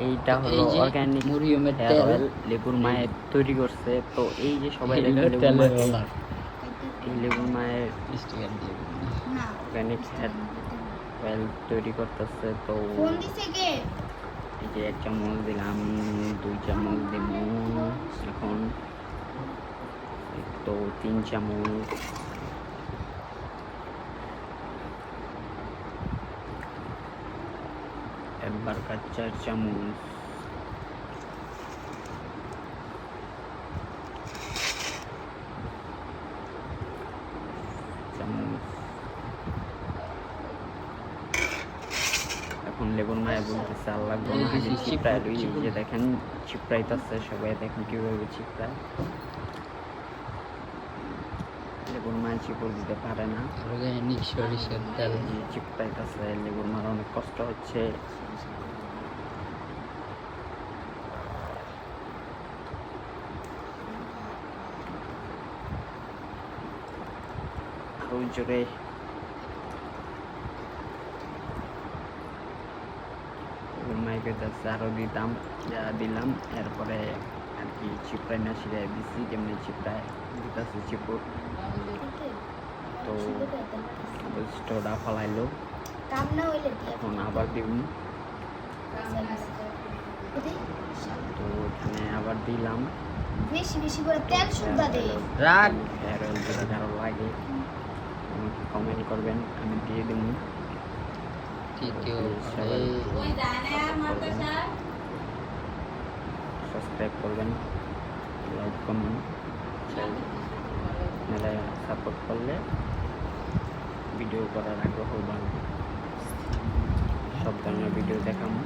এইটা হলো অর্গানিক মরিয়মের হেয়ার তেল অয়েল, লেবুর মায়ের তৈরি করছে। তো এই যে সবাই এই দেখেন হলো লেবুর তেলের মাকে, roller। এই লেবুর মায়ের স্টিকার দিয়ে অর্গানিক হেয়ার অয়েল তৈরি করতেছে। তো ফোন দিছে কে? এই যে 1 চামচ দিলাম, 2 চামচ দিব, এখন তো 3 চামচ, একবার 4 চামচ, এখন লেবুর মায়া বলতেছে আর লাগবে না, আগে চিপড়ায় লই। এই যে দেখেন চিপড়াইতেছে, সবাই দেখেন কিভাবে চিপড়ায়। লেবুর মায়া চিপড় দিতে পারে না, অর্গানিক সরিষার তেল। চিপড়াইতেছে, লেবুর মার অনেক কষ্ট হচ্ছে। আরো জোরে মাইকে যাচ্ছে, আরো দিতাম, যা দিলাম এরপরে আর কি চিপড়াই না শিরাই দিচ্ছি, কেমনি চিপড়ায় দিতেছে চিপড়। তো স্টোটা ফলাইলো, কাম না হইলে দিয়ে এখন আবার দিব। তো এখানে আবার দিলাম। বেশি বেশি করে তেল সুদ্ধা দে। রাগ হেয়ার অয়েল যদি কারো লাগে আমাকে কমেন্ট করবেন, আমি দিয়ে দেবো। তৃতীয় সাবস্ক্রাইব করবেন, লাইক কমেন্ট মেলে সাপোর্ট করলে ভিডিও করার আগ্রহ বাড়বে, সব ধরনের ভিডিও দেখাবো।